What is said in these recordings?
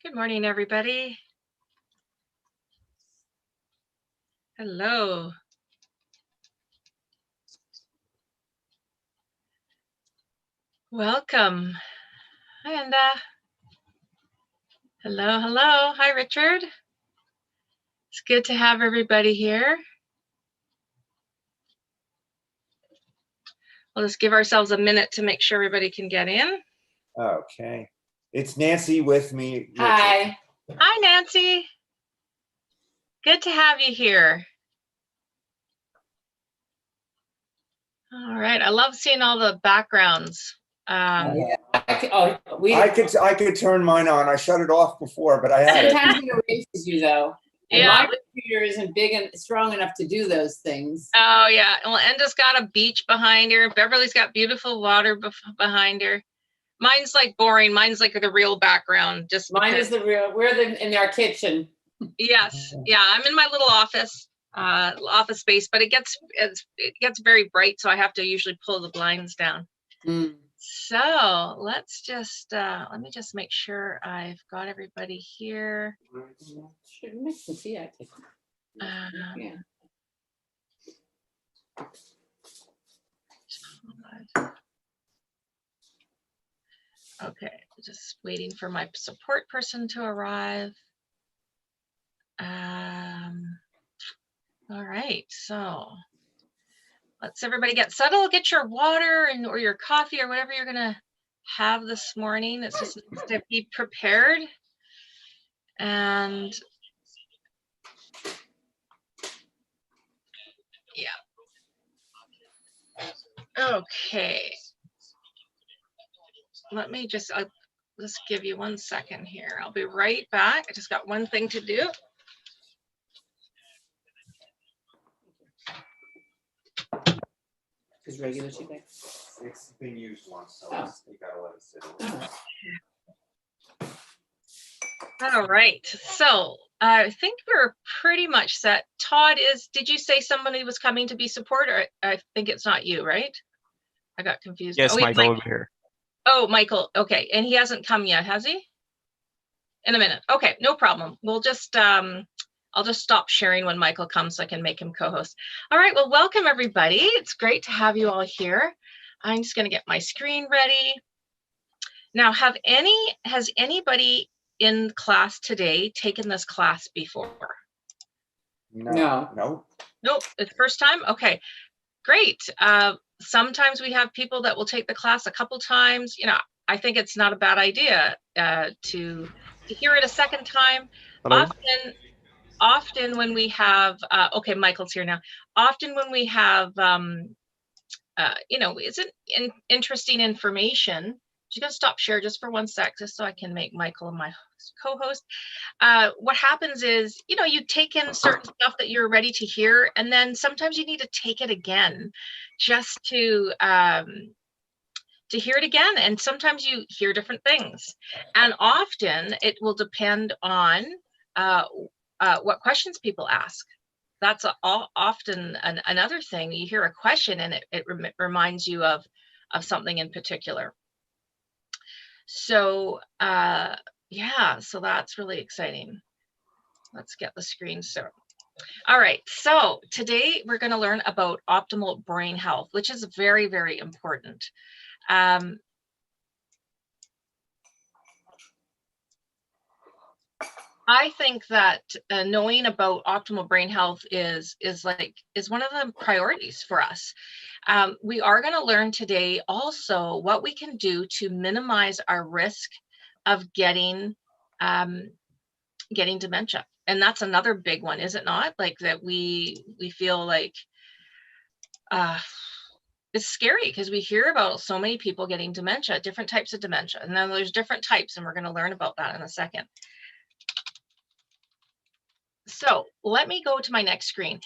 Good morning, everybody. Hello. Welcome. Hi, Enda. Hello, hello. Hi, Richard. It's good to have everybody here. We'll just give ourselves a minute to make sure everybody can get in. Okay. It's Nancy with me. Hi. Hi, Nancy. Good to have you here. All right. I love seeing all the backgrounds. I could turn mine on. I shut it off before, but I had it. Sometimes it erases you though. And Yeah. my computer isn't big and strong enough to do those things. Oh, yeah. Well, Enda's got a beach behind her. Beverly's got beautiful water behind her. Mine's like boring. Mine's like the real background. Just Mine because. is the real. We're in our kitchen. Yes. Yeah. I'm in my little office space, but it gets very bright, so I have to usually pull the blinds down. So let's just let me just make sure I've got everybody here. Should mix and see. I think. Yeah. Okay, just waiting for my support person to arrive. All right, so let's everybody get settled, get your water or your coffee or whatever you're gonna have this morning. It's just nice to be prepared. And yeah. Okay. Let me I'll just give you 1 second here. I'll be right back. I just got one thing to do. Is regular tea bag? It's been used once, so you gotta let it sit. All right. So I think we're pretty much set. Todd, did you say somebody was coming to be support, or I think it's not you, right? I got confused. Yes, Michael over here. Oh, Michael. Okay. And he hasn't come yet, has he? In a minute. Okay, no problem. We'll just I'll just stop sharing when Michael comes so I can make him co-host. All right, well, welcome everybody. It's great to have you all here. I'm just gonna get my screen ready. Now, has anybody in class today taken this class before? No. Nope, it's first time? Okay, great. Sometimes we have people that will take the class a couple times. You know, I think it's not a bad idea to hear it a second time. Often when we have, okay, Michael's here now. Often when we have, isn't interesting information. Just gonna stop share just for 1 sec, just so I can make Michael my co-host. What happens is, you take in certain stuff that you're ready to hear, and then sometimes you need to take it again, just to hear it again. And sometimes you hear different things, and often it will depend on what questions people ask. That's often another thing. You hear a question and it reminds you of something in particular. So yeah, so that's really exciting. Let's get the screen started. All right, so today we're going to learn about optimal brain health, which is very, very important. I think that knowing about optimal brain health is one of the priorities for us. We are going to learn today also what we can do to minimize our risk of getting dementia. And that's another big one, is it not? Like that we feel like it's scary because we hear about so many people getting dementia, different types of dementia. And then there's different types, and we're going to learn about that in a second. So let me go to my next screen.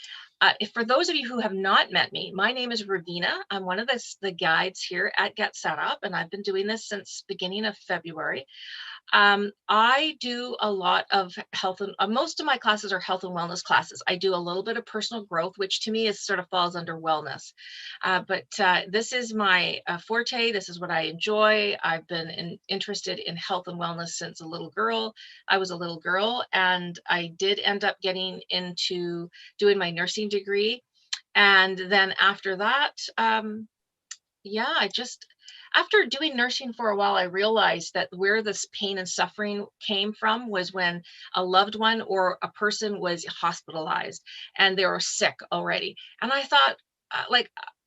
if for those of you who have not met me, my name is Ravina. I'm one of the guides here at Get Set Up, and I've been doing this since beginning of February. I do a lot of health and most of my classes are health and wellness classes. I do a little bit of personal growth, which to me is sort of falls under wellness. But this is my forte. This is what I enjoy. I've been interested in health and wellness since a little girl. I was a little girl, and I did end up getting into doing my nursing degree. And then after that, yeah, after doing nursing for a while, I realized that where this pain and suffering came from was when a loved one or a person was hospitalized and they were sick already. And I thought,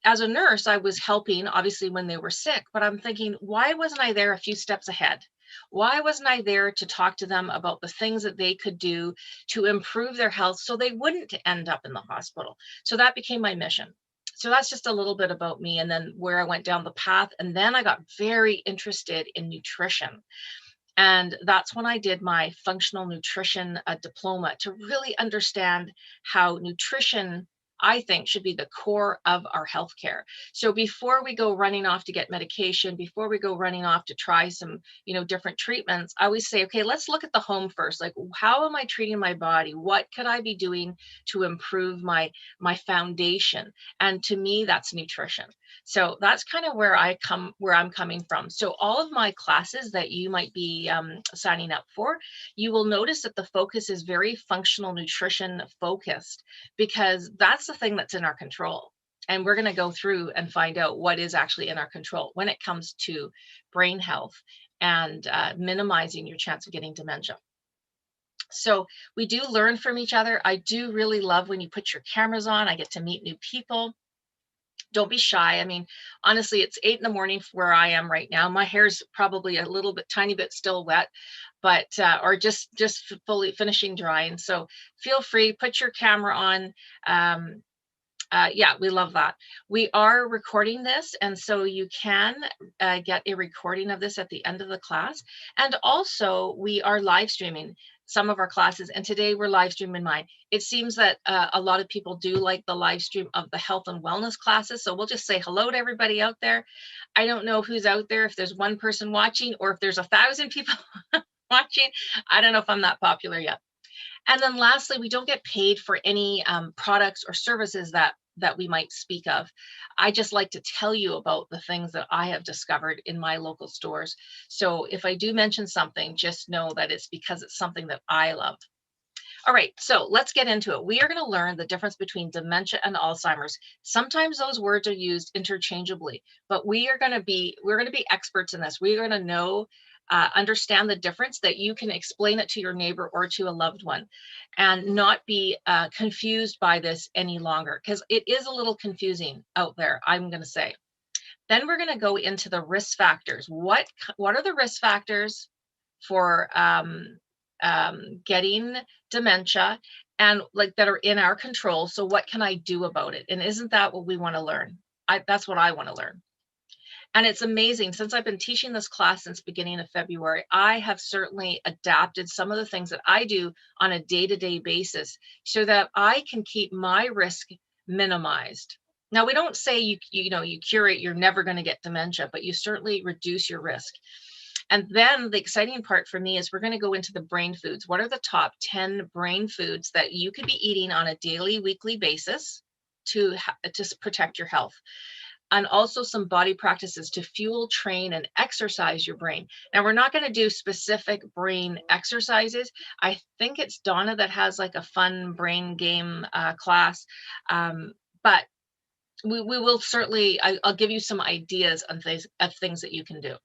as a nurse, I was helping obviously when they were sick, but I'm thinking, why wasn't I there a few steps ahead? Why wasn't I there to talk to them about the things that they could do to improve their health so they wouldn't end up in the hospital? So that became my mission. So that's just a little bit about me, and then where I went down the path. And then I got very interested in nutrition. And that's when I did my functional nutrition diploma to really understand how nutrition, I think, should be the core of our healthcare. So before we go running off to get medication, before we go running off to try some, different treatments, I always say, okay, let's look at the home first. Like, how am I treating my body? What could I be doing to improve my foundation? And to me, that's nutrition. So that's kind of where I'm coming from. So all of my classes that you might be signing up for, you will notice that the focus is very functional nutrition focused, because that's the thing that's in our control. And we're going to go through and find out what is actually in our control when it comes to brain health and minimizing your chance of getting dementia. So we do learn from each other. I do really love when you put your cameras on. I get to meet new people. Don't be shy. I mean, honestly, it's 8 a.m. where I am right now. My hair's probably a little bit, tiny bit still wet, but, or just fully finishing drying. So feel free, put your camera on. Yeah, we love that. We are recording this, and so you can get a recording of this at the end of the class. And also we are live streaming some of our classes, and today we're live streaming mine. It seems that a lot of people do like the live stream of the health and wellness classes, so we'll just say hello to everybody out there. I don't know who's out there, if there's one person watching or if there's 1,000 people watching. I don't know if I'm that popular yet. And then lastly, we don't get paid for any products or services that we might speak of. I just like to tell you about the things that I have discovered in my local stores. So if I do mention something, just know that it's because it's something that I love. All right, so let's get into it. We are going to learn the difference between dementia and Alzheimer's. Sometimes those words are used interchangeably, but we're going to be experts in this. We're going to know, understand the difference, that you can explain it to your neighbor or to a loved one and not be confused by this any longer, because it is a little confusing out there, I'm going to say. Then we're going to go into the risk factors. What are the risk factors for getting dementia, and that are in our control? So what can I do about it? And isn't that what we want to learn? That's what I want to learn. And it's amazing, since I've been teaching this class since beginning of February, I have certainly adapted some of the things that I do on a day-to-day basis so that I can keep my risk minimized. Now, we don't say you curate, you're never going to get dementia, but you certainly reduce your risk. And then the exciting part for me is we're going to go into the brain foods. What are the top 10 brain foods that you could be eating on a daily, weekly basis to protect your health? And also some body practices to fuel, train, and exercise your brain. Now, we're not going to do specific brain exercises. I think it's Donna that has like a fun brain game class, but we will certainly, I'll give you some ideas of things that you can do.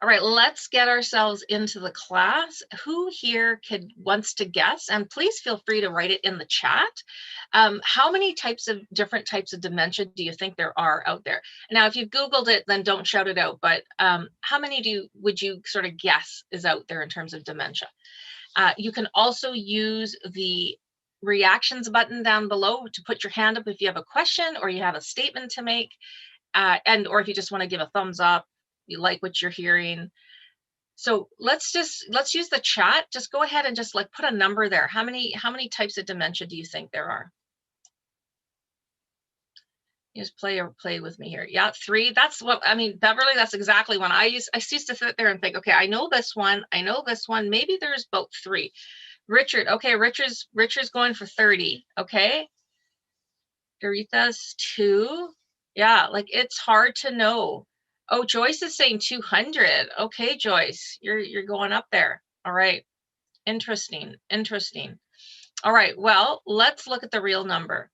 All right, let's get ourselves into the class. Who here wants to guess? And please feel free to write it in the chat. How many different types of dementia do you think there are out there? Now, if you've Googled it, then don't shout it out. But how many would you sort of guess is out there in terms of dementia? You can also use the reactions button down below to put your hand up if you have a question or you have a statement to make, or if you just want to give a thumbs up, you like what you're hearing. So let's use the chat. Just go ahead and just put a number there. How many types of dementia do you think there are? Just play with me here. Yeah, 3. That's what I mean, Beverly. That's exactly one I used to sit there and think, okay, I know this one. I know this one. Maybe there's about 3. Richard. Okay, Richard's going for 30. Okay. Aretha's 2. Yeah, like it's hard to know. Oh, Joyce is saying 200. Okay, Joyce, you're going up there. All right. Interesting. All right. Well, let's look at the real number.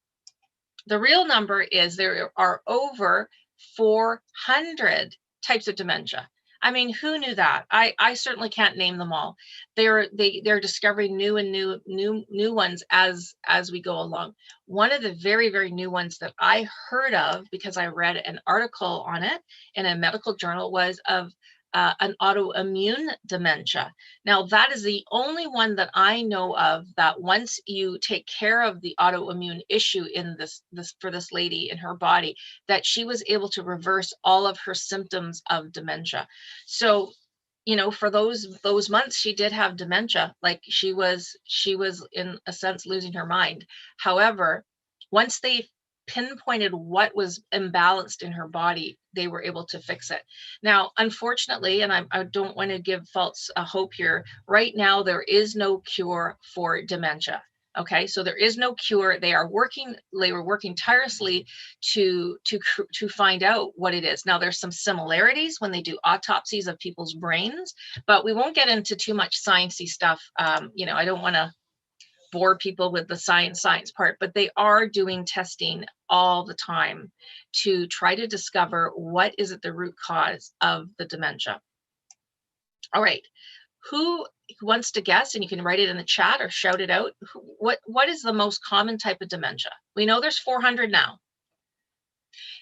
The real number is there are over 400 types of dementia. I mean, who knew that? I certainly can't name them all. They're discovering new ones as we go along. One of the very, very new ones that I heard of, because I read an article on it in a medical journal, was of an autoimmune dementia. Now, that is the only one that I know of that once you take care of the autoimmune issue in this for this lady in her body, that she was able to reverse all of her symptoms of dementia. So, you know, for those months she did have dementia, like she was in a sense losing her mind. However, once they pinpointed what was imbalanced in her body, they were able to fix it. Now, unfortunately, and I don't want to give false hope here, right now there is no cure for dementia. Okay, so there is no cure. They were working tirelessly to find out what it is. Now, there's some similarities when they do autopsies of people's brains, but we won't get into too much sciencey stuff. You know, I don't want to bore people with the science part, but they are doing testing all the time to try to discover what is at the root cause of the dementia. All right, who wants to guess? And you can write it in the chat or shout it out. What is the most common type of dementia? We know there's 400 now.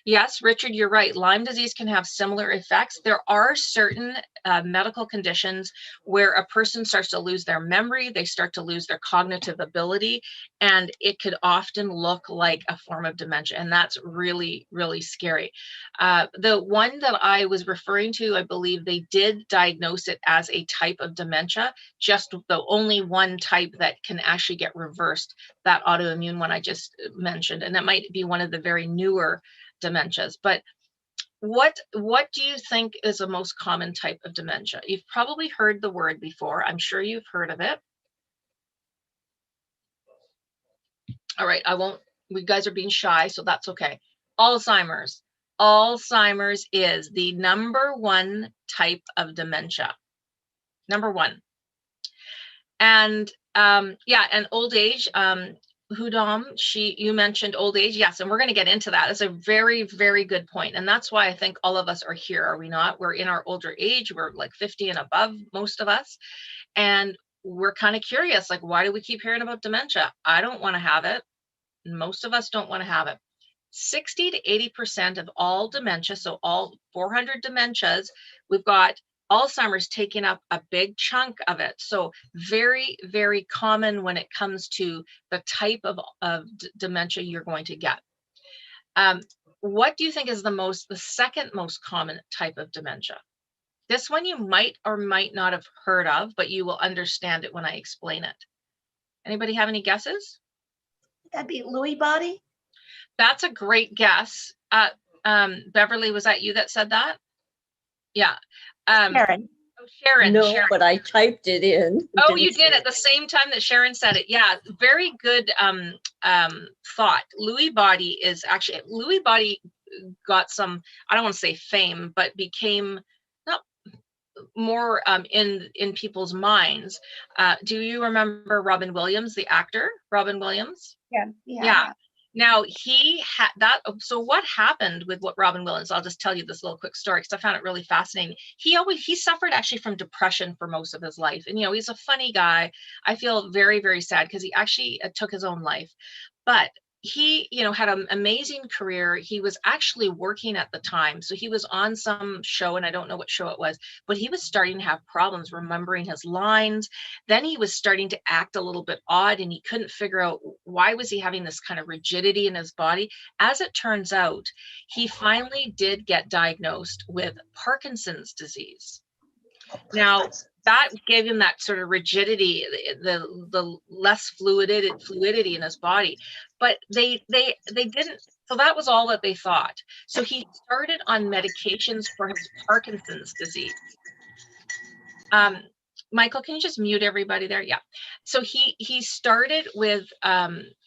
Yes, Richard, you're right. Lyme disease can have similar effects. There are certain medical conditions where a person starts to lose their memory, they start to lose their cognitive ability, and it could often look like a form of dementia, and that's really, really scary. The one that I was referring to, I believe they did diagnose it as a type of dementia, just the only one type that can actually get reversed, that autoimmune one I just mentioned, and that might be one of the very newer dementias. But what do you think is the most common type of dementia? You've probably heard the word before. I'm sure you've heard of it. All right, I won't, you guys are being shy, so that's okay. Alzheimer's. Alzheimer's is the #1 type of dementia. #1. And yeah, and old age, Hudam, you mentioned old age. Yes, and we're going to get into that. That's a very, very good point. And that's why I think all of us are here, are we not? We're in our older age. We're like 50 and above, most of us. And we're kind of curious, like, why do we keep hearing about dementia? I don't want to have it. Most of us don't want to have it. 60 to 80% of all dementia, so all 400 dementias, we've got Alzheimer's taking up a big chunk of it. So very, very common when it comes to the type of dementia you're going to get. What do you think is the second most common type of dementia? This one you might or might not have heard of, but you will understand it when I explain it. Anybody have any guesses? That'd be Lewy body. That's a great guess. Beverly, was that you that said that? Yeah. Sharon. Oh, Sharon. No, Sharon. but I typed it in. Oh, you did at the same time that Sharon said it. Yeah, very good thought. Lewy body is actually, Lewy body got some, I don't want to say fame, but became not more in people's minds. Do you remember Robin Williams, the actor, Robin Williams? Yeah. Now he had that. So what happened with what Robin Williams? I'll just tell you this little quick story because I found it really fascinating. He suffered actually from depression for most of his life, and he's a funny guy. I feel very, very sad because he actually took his own life, but he had an amazing career. He was actually working at the time, so he was on some show, and I don't know what show it was, but he was starting to have problems remembering his lines. Then he was starting to act a little bit odd, and he couldn't figure out why was he having this kind of rigidity in his body. As it turns out, he finally did get diagnosed with Parkinson's disease. Now, that gave him that sort of rigidity, the less fluidity in his body. But they didn't So that was all that they thought. So he started on medications for his Parkinson's disease. Michael, can you just mute everybody there? Yeah. So he started with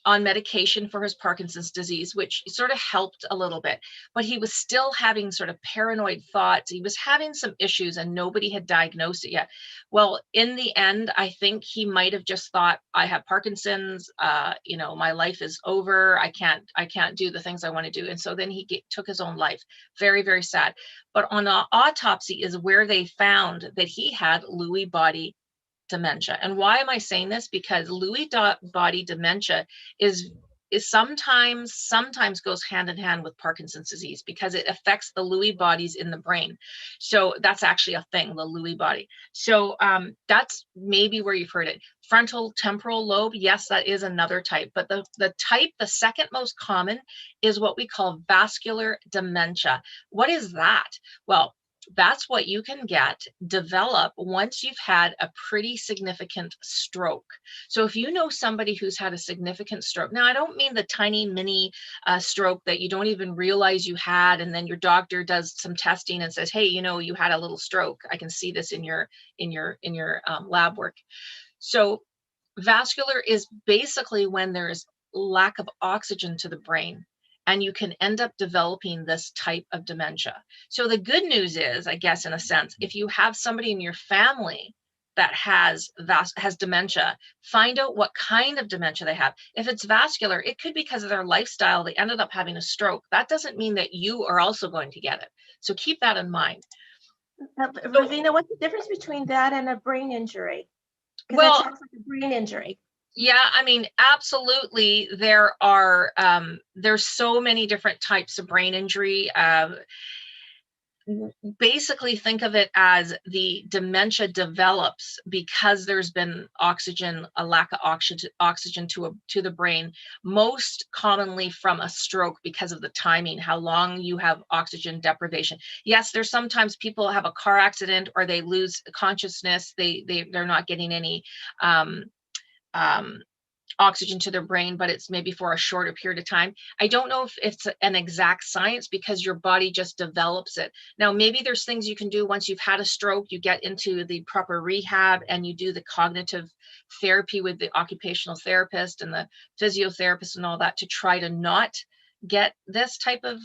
on medication for his Parkinson's disease, which sort of helped a little bit, but he was still having sort of paranoid thoughts. He was having some issues and nobody had diagnosed it yet. Well, in the end, I think he might have just thought, I have Parkinson's, you know, my life is over. I can't do the things I want to do. And so then he took his own life. Very, very sad. But on an autopsy is where they found that he had Lewy body dementia. And why am I saying this? Because Lewy body dementia is sometimes goes hand in hand with Parkinson's disease because it affects the Lewy bodies in the brain. So that's actually a thing, the Lewy body. So that's maybe where you've heard it. Frontal temporal lobe, yes, that is another type. But the second most common is what we call vascular dementia. What is that? Well, that's what you can develop once you've had a pretty significant stroke. So if you know somebody who's had a significant stroke, now I don't mean the tiny mini stroke that you don't even realize you had, and then your doctor does some testing and says, hey, you know, you had a little stroke. I can see this in your lab work. So vascular is basically when there's lack of oxygen to the brain, and you can end up developing this type of dementia. So the good news is, I guess, in a sense, if you have somebody in your family that has dementia, find out what kind of dementia they have. If it's vascular, it could be because of their lifestyle. They ended up having a stroke. That doesn't mean that you are also going to get it. So keep that in mind. Ravina, what's the difference between that and a brain injury? Well, that sounds like a brain injury. Yeah, I mean, absolutely. There are there's so many different types of brain injury. Basically, think of it as the dementia develops because there's been a lack of oxygen to the brain, most commonly from a stroke because of the timing, how long you have oxygen deprivation. Yes, there's sometimes people have a car accident or they lose consciousness. They're not getting any oxygen to their brain, but it's maybe for a shorter period of time. I don't know if it's an exact science because your body just develops it. Now, maybe there's things you can do once you've had a stroke, you get into the proper rehab and you do the cognitive therapy with the occupational therapist and the physiotherapist and all that to try to not get this type of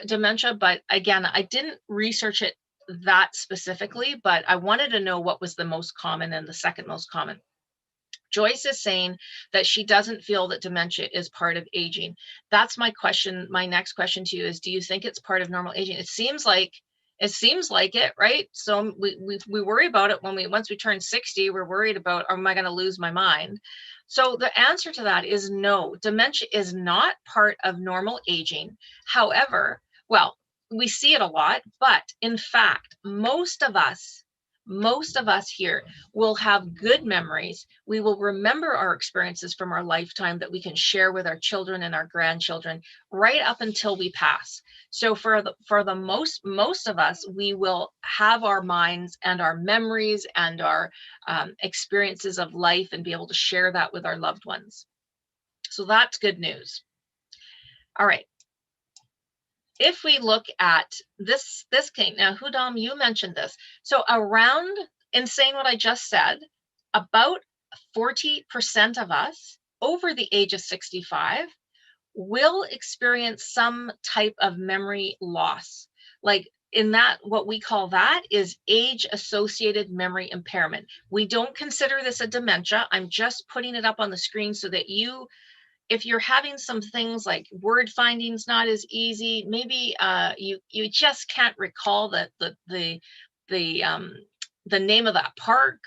dementia. But again, I didn't research it that specifically, but I wanted to know what was the most common and the second most common. Joyce is saying that she doesn't feel that dementia is part of aging. That's my question. My next question to you is, do you think it's part of normal aging? It seems like it, right? So we worry about it once we turn 60, we're worried about, am I going to lose my mind? So the answer to that is no. Dementia is not part of normal aging. However, well, we see it a lot, but in fact, most of us here will have good memories. We will remember our experiences from our lifetime that we can share with our children and our grandchildren right up until we pass. So for the most of us, we will have our minds and our memories and our experiences of life and be able to share that with our loved ones. So that's good news. All right. If we look at this case, now, Hudam, you mentioned this. So around, in saying what I just said, about 40% of us over the age of 65 will experience some type of memory loss. Like in that, what we call that is age-associated memory impairment. We don't consider this a dementia. I'm just putting it up on the screen so that if you're having some things like word finding's not as easy, maybe you just can't recall the name of that park,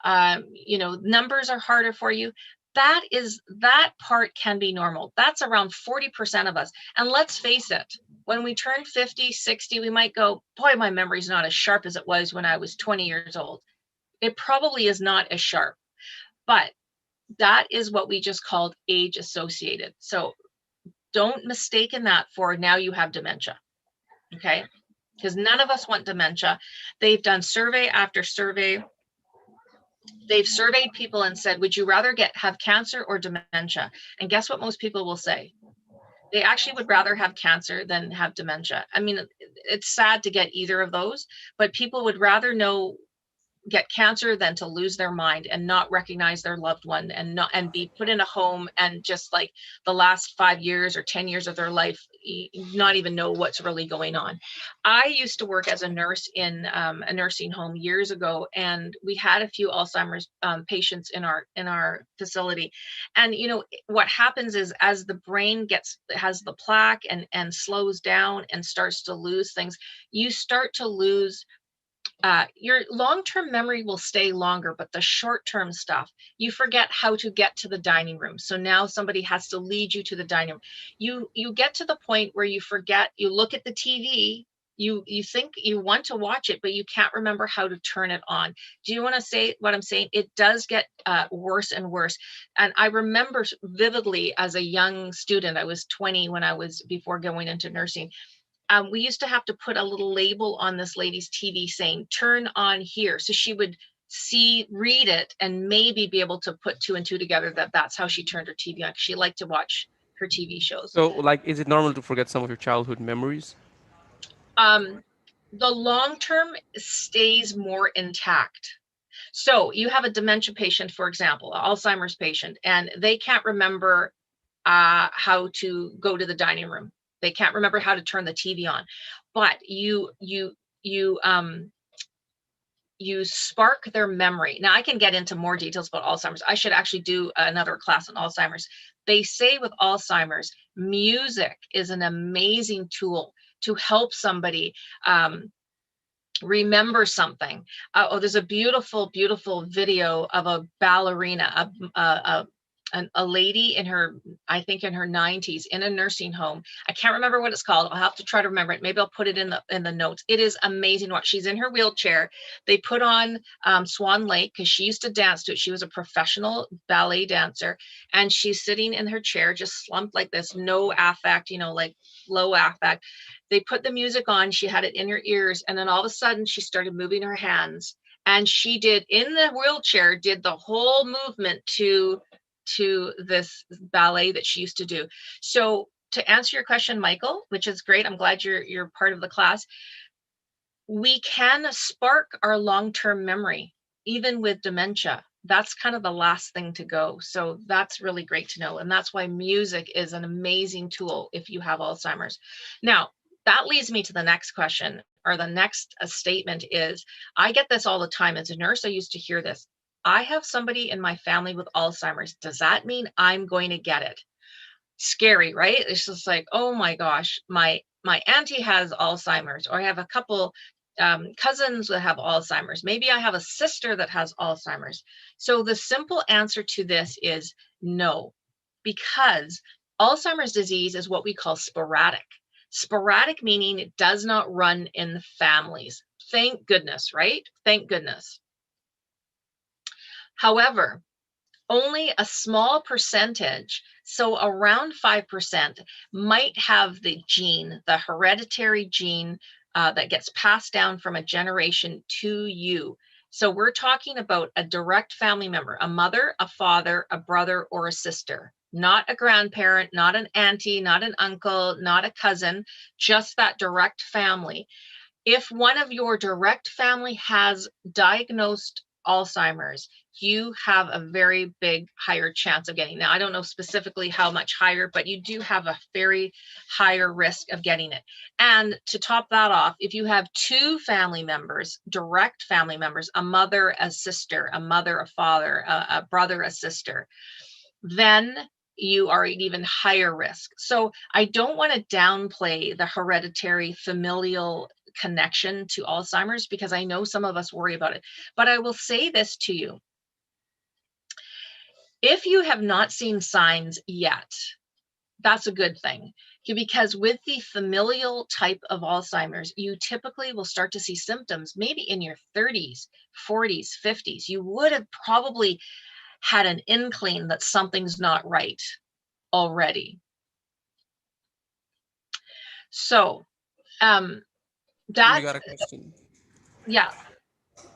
numbers are harder for you. That part can be normal. That's around 40% of us. And let's face it, when we turn 50, 60, we might go, boy, my memory's not as sharp as it was when I was 20 years old. It probably is not as sharp, but that is what we just called age associated. So don't mistaken that for now you have dementia, okay? Because none of us want dementia. They've done survey after survey. They've surveyed people and said, would you rather have cancer or dementia? And guess what most people will say? They actually would rather have cancer than have dementia. I mean, it's sad to get either of those, but people would rather get cancer than to lose their mind and not recognize their loved one and be put in a home and just like the last 5 years or 10 years of their life not even know what's really going on. I used to work as a nurse in a nursing home years ago, and we had a few Alzheimer's patients in our facility. And you know what happens is, as the brain has the plaque and slows down and starts to lose things, you start to lose your long-term memory will stay longer, but the short-term stuff, you forget how to get to the dining room. So now somebody has to lead you to the dining room. You get to the point where you forget, you look at the TV, you think you want to watch it, but you can't remember how to turn it on. Do you want to say what I'm saying? It does get worse and worse. And I remember vividly as a young student, I was 20 before going into nursing. We used to have to put a little label on this lady's TV saying, turn on here. So she would read it, and maybe be able to put 2 and 2 together that's how she turned her TV on. She liked to watch her TV shows. So, like, is it normal to forget some of your childhood memories? The long term stays more intact. So you have a dementia patient, for example, an Alzheimer's patient, and they can't remember how to go to the dining room. They can't remember how to turn the TV on, but you spark their memory. Now I can get into more details about Alzheimer's. I should actually do another class on Alzheimer's. They say with Alzheimer's, music is an amazing tool to help somebody remember something. There's a beautiful, beautiful video of a ballerina, a lady in her, I think in her 90s, in a nursing home. I can't remember what it's called. I'll have to try to remember it. Maybe I'll put it in the notes. It is amazing. What she's in her wheelchair. They put on Swan Lake because she used to dance to it. She was a professional ballet dancer, and she's sitting in her chair, just slumped like this, no affect, like low affect. They put the music on. She had it in her ears, and then all of a sudden she started moving her hands, and she did in the wheelchair, did the whole movement to this ballet that she used to do. So to answer your question, Michael, which is great, I'm glad you're part of the class, we can spark our long-term memory, even with dementia. That's kind of the last thing to go. So that's really great to know. And that's why music is an amazing tool if you have Alzheimer's. Now, that leads me to the next question, or the next statement is, I get this all the time. As a nurse, I used to hear this. I have somebody in my family with Alzheimer's. Does that mean I'm going to get it? Scary, right? It's just like, oh my gosh, my auntie has Alzheimer's, or I have a couple cousins that have Alzheimer's. Maybe I have a sister that has Alzheimer's. So the simple answer to this is no, because Alzheimer's disease is what we call sporadic. Sporadic meaning it does not run in the families. Thank goodness, right? Thank goodness. However, only a small percentage, so around 5%, might have the gene, the hereditary gene that gets passed down from a generation to you. So we're talking about a direct family member, a mother, a father, a brother, or a sister, not a grandparent, not an auntie, not an uncle, not a cousin, just that direct family. If one of your direct family has diagnosed Alzheimer's, you have a very big higher chance of getting. Now, I don't know specifically how much higher, but you do have a very higher risk of getting it. And to top that off, if you have 2 family members, direct family members, a mother, a sister, a mother, a father, a brother, a sister, then you are at even higher risk. So I don't want to downplay the hereditary familial connection to Alzheimer's, because I know some of us worry about it. But I will say this to you. If you have not seen signs yet, that's a good thing, because with the familial type of Alzheimer's, you typically will start to see symptoms maybe in your 30s, 40s, 50s. You would have probably had an inkling that something's not right already. So that, We got a question. yeah.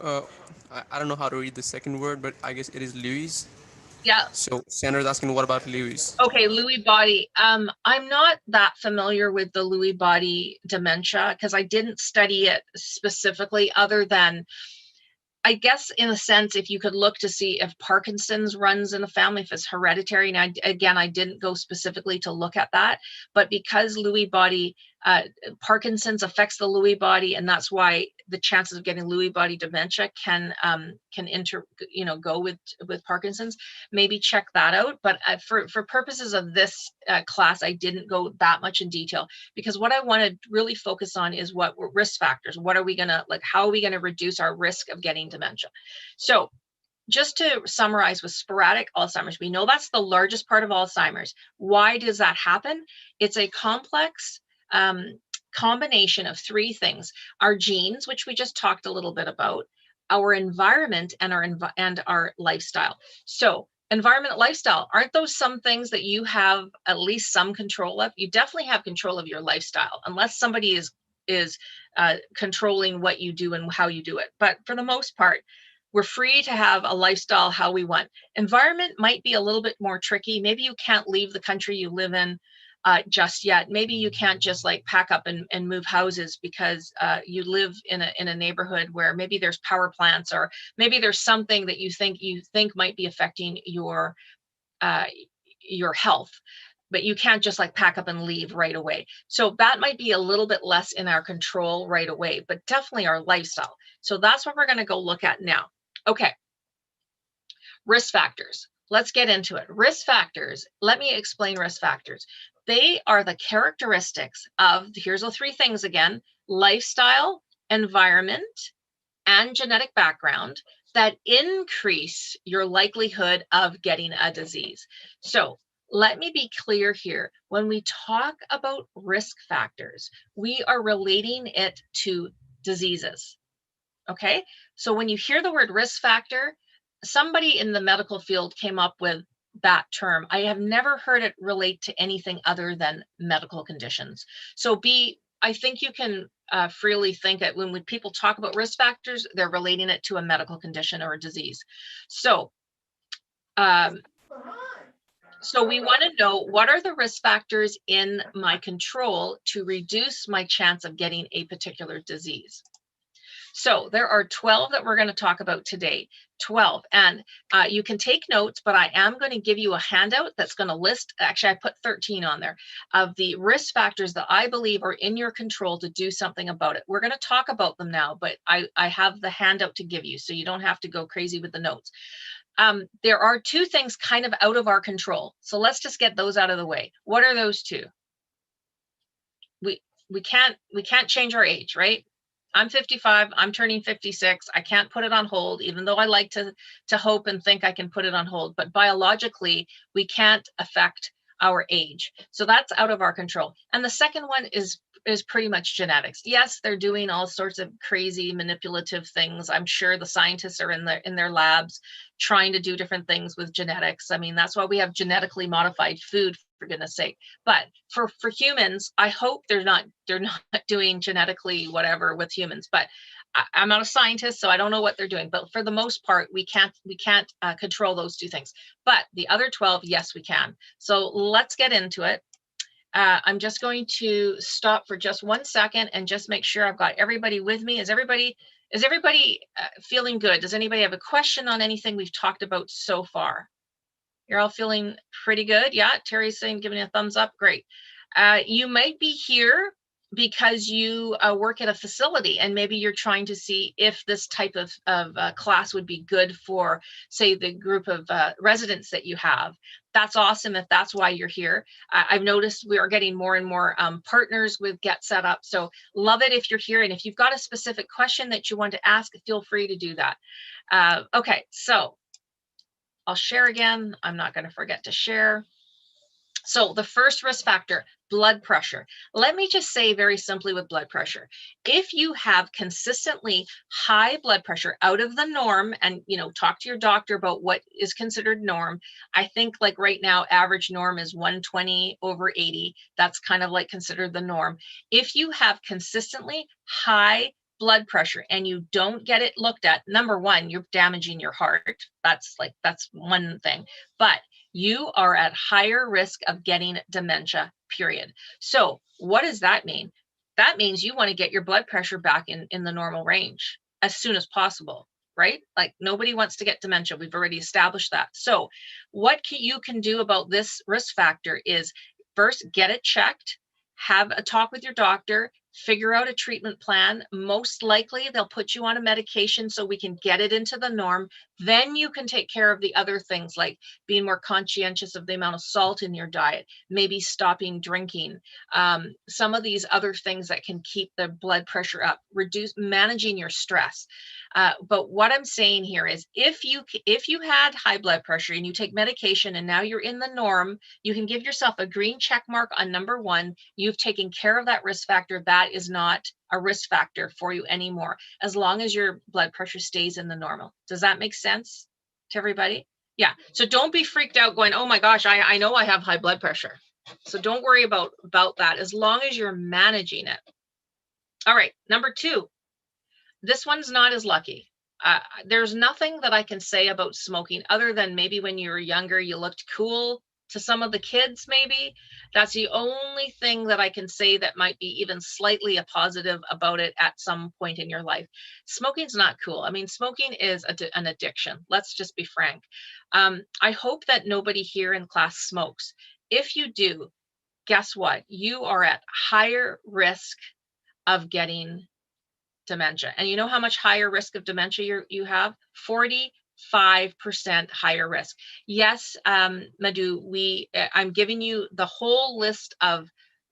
I don't know how to read the second word, but I guess it is Louise. Yeah. So Sandra's asking, what about Lewy's? Okay, Lewy body. I'm not that familiar with the Lewy body dementia because I didn't study it specifically, other than, I guess, in a sense, if you could look to see if Parkinson's runs in the family, if it's hereditary. And again, I didn't go specifically to look at that, but because Lewy body, Parkinson's affects the Lewy body, and that's why the chances of getting Lewy body dementia can go with Parkinson's. Maybe check that out. But for purposes of this class, I didn't go that much in detail, because what I want to really focus on is what risk factors. What are we gonna, like, how are we gonna reduce our risk of getting dementia? So just to summarize, with sporadic Alzheimer's, we know that's the largest part of Alzheimer's. Why does that happen? It's a complex combination of three things: our genes, which we just talked a little bit about, our environment, and our lifestyle. So environment, lifestyle, aren't those some things that you have at least some control of? You definitely have control of your lifestyle, unless somebody is controlling what you do and how you do it. But for the most part, we're free to have a lifestyle how we want. Environment might be a little bit more tricky. Maybe you can't leave the country you live in just yet. Maybe you can't just like pack up and move houses because you live in a neighborhood where maybe there's power plants, or maybe there's something that you think might be affecting your health, but you can't just like pack up and leave right away. So that might be a little bit less in our control right away, but definitely our lifestyle. So that's what we're going to go look at now. Okay. Risk factors. Let's get into it. Risk factors. Let me explain risk factors. They are the characteristics of, here's the three things again: lifestyle, environment, and genetic background that increase your likelihood of getting a disease. So let me be clear here. When we talk about risk factors, we are relating it to diseases. Okay, so when you hear the word risk factor, somebody in the medical field came up with that term. I have never heard it relate to anything other than medical conditions. So I think you can freely think that when people talk about risk factors, they're relating it to a medical condition or a disease. So, so we want to know, what are the risk factors in my control to reduce my chance of getting a particular disease? So there are 12 that we're going to talk about today, 12. And you can take notes, but I am going to give you a handout that's going to list, actually I put 13 on there, of the risk factors that I believe are in your control to do something about it. We're going to talk about them now, but I have the handout to give you, so you don't have to go crazy with the notes. There are two things kind of out of our control. So let's just get those out of the way. What are those two? We can't change our age, right? I'm 55, I'm turning 56. I can't put it on hold, even though I like to hope and think I can put it on hold. But biologically, we can't affect our age. So that's out of our control. And the second one is pretty much genetics. Yes, they're doing all sorts of crazy manipulative things. I'm sure the scientists are in their labs trying to do different things with genetics. I mean, that's why we have genetically modified food, for goodness sake. But for humans, I hope they're not doing genetically whatever with humans. But I'm not a scientist, so I don't know what they're doing. But for the most part, we can't control those two things. But the other 12, yes, we can. So let's get into it. I'm just going to stop for just 1 second and just make sure I've got everybody with me. Is everybody feeling good? Does anybody have a question on anything we've talked about so far? You're all feeling pretty good? Yeah, Terry's saying, giving a thumbs up. Great. You might be here because you work at a facility, and maybe you're trying to see if this type of class would be good for, say, the group of residents that you have. That's awesome if that's why you're here. I've noticed we are getting more and more partners with Get Set Up. So love it if you're here. And if you've got a specific question that you want to ask, feel free to do that. Okay, so I'll share again. I'm not going to forget to share. So the first risk factor, blood pressure. Let me just say very simply with blood pressure, if you have consistently high blood pressure out of the norm, and talk to your doctor about what is considered norm. I think like right now, average norm is 120/80. That's kind of like considered the norm. If you have consistently high blood pressure and you don't get it looked at, number one, you're damaging your heart. That's one thing, but you are at higher risk of getting dementia, period. So what does that mean? That means you want to get your blood pressure back in the normal range as soon as possible, right? Like nobody wants to get dementia. We've already established that. So what you can do about this risk factor is first get it checked, have a talk with your doctor, figure out a treatment plan. Most likely they'll put you on a medication so we can get it into the norm. Then you can take care of the other things like being more conscientious of the amount of salt in your diet, maybe stopping drinking, some of these other things that can keep the blood pressure up, managing your stress. But what I'm saying here is if you had high blood pressure and you take medication and now you're in the norm, you can give yourself a green check mark on number one. You've taken care of that risk factor. That is not a risk factor for you anymore, as long as your blood pressure stays in the normal. Does that make sense to everybody? Yeah. So don't be freaked out going, oh my gosh, I know I have high blood pressure. So don't worry about that as long as you're managing it. All right. Number two, this one's not as lucky. There's nothing that I can say about smoking other than maybe when you were younger, you looked cool to some of the kids, maybe. That's the only thing that I can say that might be even slightly a positive about it at some point in your life. Smoking's not cool. I mean, smoking is an addiction. Let's just be frank. I hope that nobody here in class smokes. If you do, guess what? You are at higher risk of getting dementia. And you know how much higher risk of dementia you have? 45% higher risk. Yes, Madhu, I'm giving you the whole list of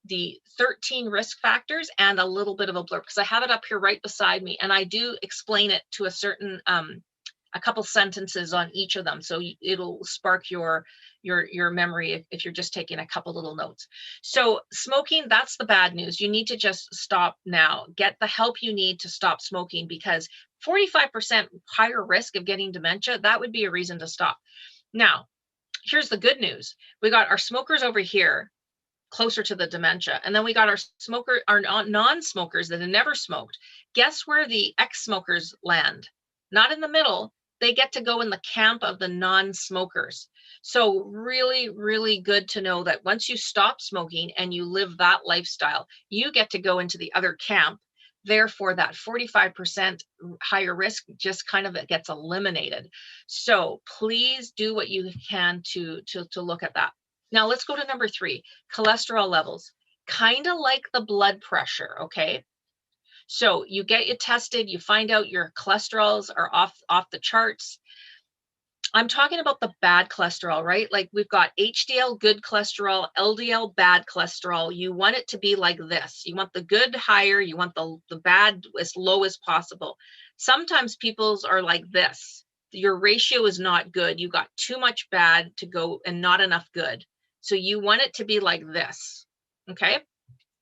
the 13 risk factors and a little bit of a blurb because I have it up here right beside me, and I do explain it to a couple sentences on each of them, so it'll spark your memory if you're just taking a couple little notes. So smoking, that's the bad news. You need to just stop now. Get the help you need to stop smoking, because 45% higher risk of getting dementia, that would be a reason to stop. Now, here's the good news. We got our smokers over here closer to the dementia, and then we got our non-smokers that have never smoked. Guess where the ex-smokers land? Not in the middle. They get to go in the camp of the non-smokers. So really, really good to know that once you stop smoking and you live that lifestyle, you get to go into the other camp. Therefore, that 45% higher risk just kind of gets eliminated. So please do what you can to look at that. Now let's go to number 3, cholesterol levels. Kind of like the blood pressure, okay? So you get it tested, you find out your cholesterols are off the charts. I'm talking about the bad cholesterol, right? Like we've got HDL, good cholesterol, LDL, bad cholesterol. You want it to be like this. You want the good higher, you want the bad as low as possible. Sometimes people's are like this. Your ratio is not good. You got too much bad to go and not enough good. So you want it to be like this, okay?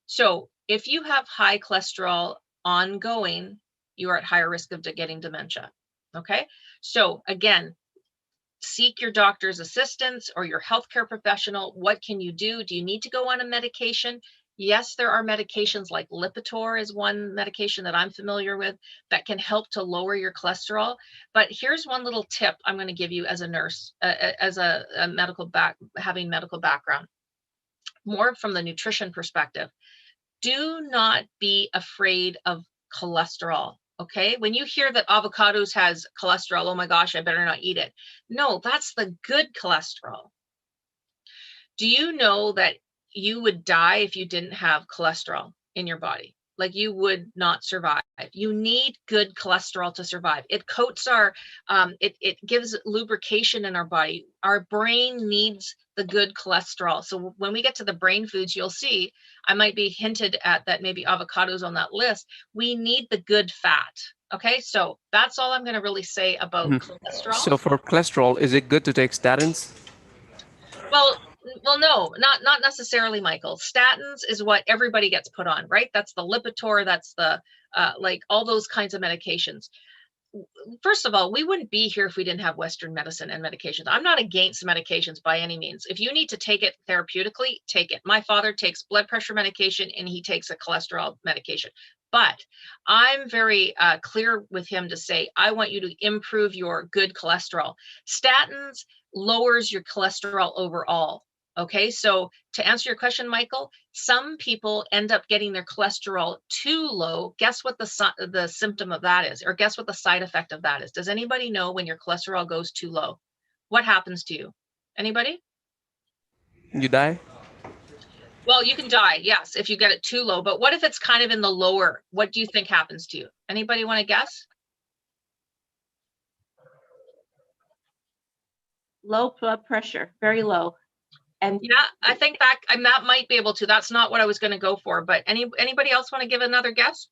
So if you have high cholesterol ongoing, you are at higher risk of getting dementia, okay? So again, seek your doctor's assistance or your healthcare professional. What can you do? Do you need to go on a medication? Yes, there are medications like Lipitor is one medication that I'm familiar with that can help to lower your cholesterol. But here's one little tip I'm going to give you as a nurse, as a having medical background, more from the nutrition perspective. Do not be afraid of cholesterol. Okay, when you hear that avocados has cholesterol, oh my gosh, I better not eat it. No, that's the good cholesterol. Do you know that you would die if you didn't have cholesterol in your body? Like you would not survive. You need good cholesterol to survive. It coats it gives lubrication in our body. Our brain needs the good cholesterol. So when we get to the brain foods, you'll see, I might be hinted at that maybe avocados on that list. We need the good fat. Okay, so that's all I'm going to really say about cholesterol. So for cholesterol, is it good to take statins? Well, no, not necessarily, Michael. Statins is what everybody gets put on, right? That's the Lipitor, that's the like all those kinds of medications. First of all, we wouldn't be here if we didn't have Western medicine and medications. I'm not against medications by any means. If you need to take it therapeutically, take it. My father takes blood pressure medication and he takes a cholesterol medication. But I'm very clear with him to say, I want you to improve your good cholesterol. Statins lowers your cholesterol overall. Okay, so to answer your question, Michael, some people end up getting their cholesterol too low. Guess what the symptom of that is, or guess what the side effect of that is? Does anybody know when your cholesterol goes too low? What happens to you? Anybody? You die? Well, you can die, yes, if you get it too low. But what if it's kind of in the lower? What do you think happens to you? Anybody want to guess? Low blood pressure, very low. And Yeah, I think that might be able to. That's not what I was going to go for. But anybody else want to give another guess?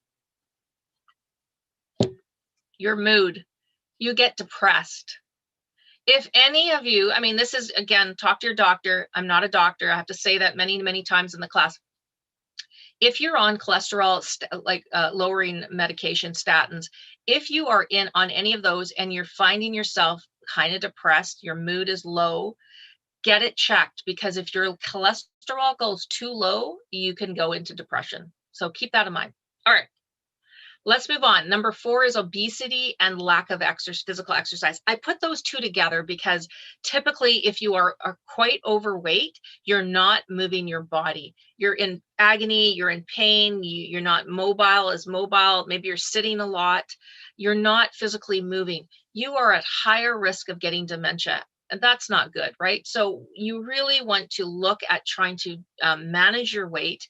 Your mood. You get depressed. If any of you, I mean, this is, again, talk to your doctor. I'm not a doctor. I have to say that many, many times in the class. If you're on cholesterol, lowering medication, statins, if you are on any of those and you're finding yourself kind of depressed, your mood is low, get it checked, because if your cholesterol goes too low, you can go into depression. So keep that in mind. All right. Let's move on. Number 4 is obesity and lack of physical exercise. I put those two together because typically if you are quite overweight, you're not moving your body. You're in agony, you're in pain, you're not mobile. Maybe you're sitting a lot. You're not physically moving. You are at higher risk of getting dementia. And that's not good, right? So you really want to look at trying to manage your weight.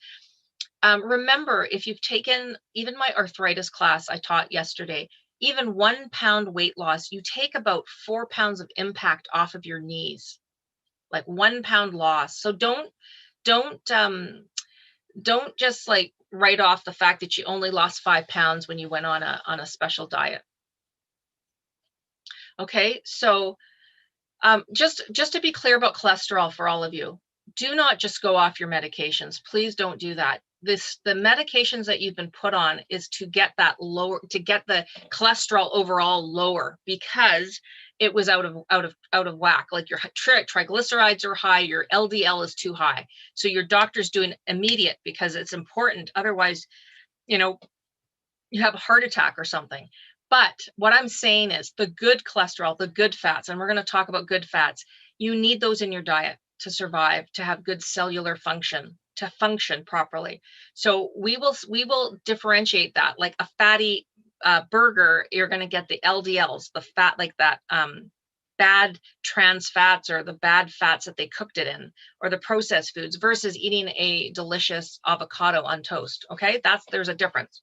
Remember, if you've taken even my arthritis class I taught yesterday, even 1 pound weight loss, you take about 4 pounds of impact off of your knees, like 1 pound loss. So don't just like write off the fact that you only lost 5 pounds when you went on a special diet. Okay, so just to be clear about cholesterol for all of you, do not just go off your medications. Please don't do that. The medications that you've been put on is to get that lower, to get the cholesterol overall lower, because it was out of whack. Like your triglycerides are high, your LDL is too high. So your doctor's doing immediate because it's important. Otherwise, you have a heart attack or something. But what I'm saying is the good cholesterol, the good fats, and we're going to talk about good fats, you need those in your diet to survive, to have good cellular function, to function properly. So we will differentiate that. Like a fatty burger, you're going to get the LDLs, the fat, like that bad trans fats or the bad fats that they cooked it in, or the processed foods, versus eating a delicious avocado on toast. Okay, there's a difference.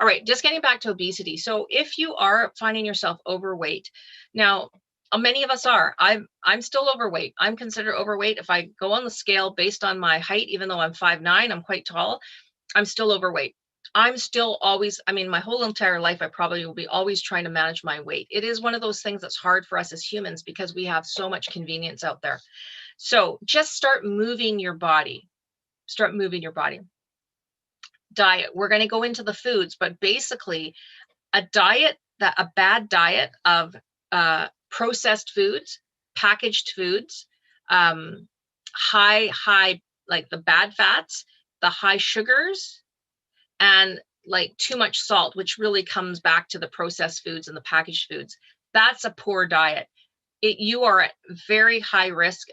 All right, just getting back to obesity. So if you are finding yourself overweight, now many of us are. I'm still overweight. I'm considered overweight. If I go on the scale based on my height, even though I'm 5'9", I'm quite tall, I'm still overweight. I'm still always, my whole entire life, I probably will be always trying to manage my weight. It is one of those things that's hard for us as humans because we have so much convenience out there. So just start moving your body. Start moving your body. Diet. We're going to go into the foods, but basically a bad diet of processed foods, packaged foods, high, like the bad fats, the high sugars, and like too much salt, which really comes back to the processed foods and the packaged foods. That's a poor diet. You are at higher risk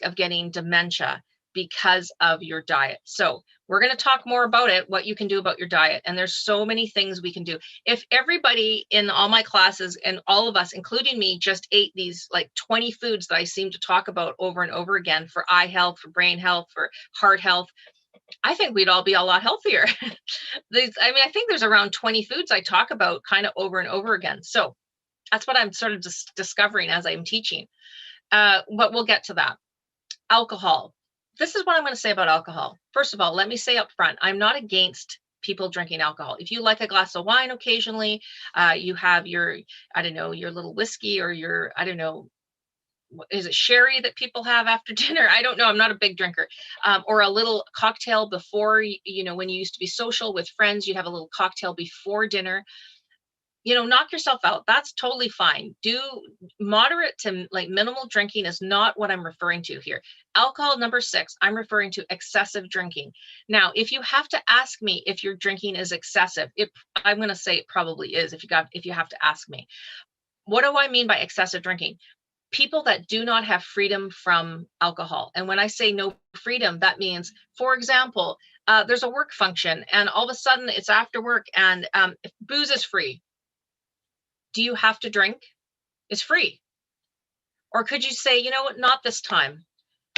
of getting dementia because of your diet. So we're going to talk more about it, what you can do about your diet. And there's so many things we can do. If everybody in all my classes and all of us, including me, just ate these like 20 foods that I seem to talk about over and over again for eye health, for brain health, for heart health, I think we'd all be a lot healthier. I think there's around 20 foods I talk about kind of over and over again. So that's what I'm sort of just discovering as I'm teaching. But we'll get to that. Alcohol. This is what I'm going to say about alcohol. First of all, let me say up front, I'm not against people drinking alcohol. If you like a glass of wine occasionally, you have your little whiskey or your, is it sherry that people have after dinner? I don't know. I'm not a big drinker. Or a little cocktail before, when you used to be social with friends, you'd have a little cocktail before dinner. knock yourself out. That's totally fine. Do moderate to like minimal drinking is not what I'm referring to here. Alcohol, number 6, I'm referring to excessive drinking. Now, if you have to ask me if your drinking is excessive, I'm going to say it probably is if you have to ask me. What do I mean by excessive drinking? People that do not have freedom from alcohol. And when I say no freedom, that means, for example, there's a work function and all of a sudden it's after work and booze is free. Do you have to drink? It's free. Or could you say, you know what, not this time.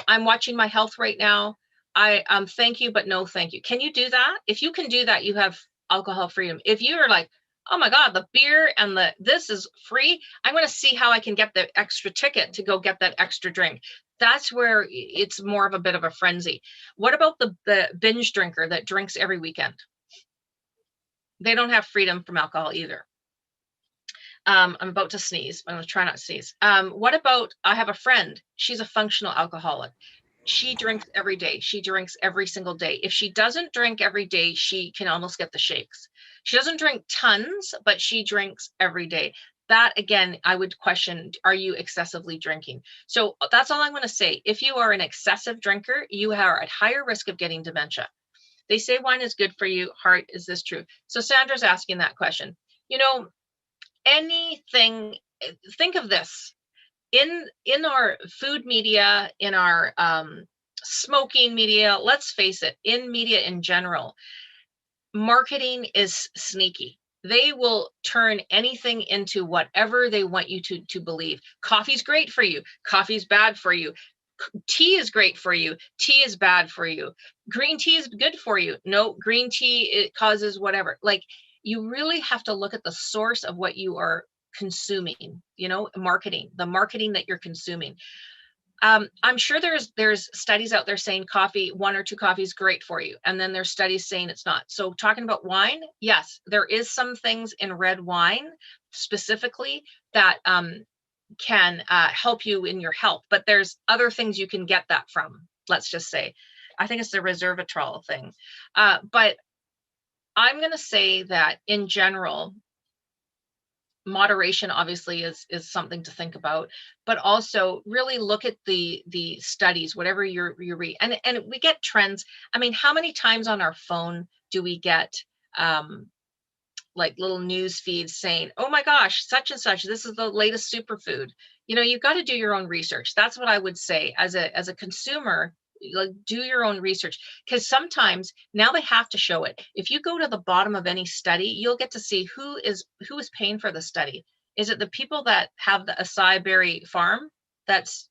I'm watching my health right now. I thank you, but no thank you. Can you do that? If you can do that, you have alcohol freedom. If you're like, oh my God, the beer and this is free, I'm going to see how I can get the extra ticket to go get that extra drink. That's where it's more of a bit of a frenzy. What about the binge drinker that drinks every weekend? They don't have freedom from alcohol either. I'm about to sneeze. I'm going to try not to sneeze. What about, I have a friend. She's a functional alcoholic. She drinks every day. She drinks every single day. If she doesn't drink every day, she can almost get the shakes. She doesn't drink tons, but she drinks every day. That, again, I would question, are you excessively drinking? So that's all I'm going to say. If you are an excessive drinker, you are at higher risk of getting dementia. They say wine is good for you. Heart, is this true? So Sandra's asking that question. Anything, think of this. In our food media, in our smoking media, let's face it, in media in general, marketing is sneaky. They will turn anything into whatever they want you to believe. Coffee's great for you. Coffee's bad for you. Tea is great for you. Tea is bad for you. Green tea is good for you. No, green tea, it causes whatever. Like, you really have to look at the source of what you are consuming, marketing, the marketing that you're consuming. I'm sure there's studies out there saying coffee, 1 or 2 coffees is great for you. And then there's studies saying it's not. So talking about wine, yes, there is some things in red wine specifically that can help you in your health, but there's other things you can get that from, let's just say. I think it's the resveratrol thing. But I'm going to say that in general, moderation obviously is something to think about, but also really look at the studies, whatever you read, and we get trends. I mean, how many times on our phone do we get like little news feeds saying, oh my gosh, such and such, this is the latest superfood. You've got to do your own research. That's what I would say as a consumer. Like, do your own research, because sometimes now they have to show it. If you go to the bottom of any study, you'll get to see who is paying for the study. Is it the people that have the acai berry farm that's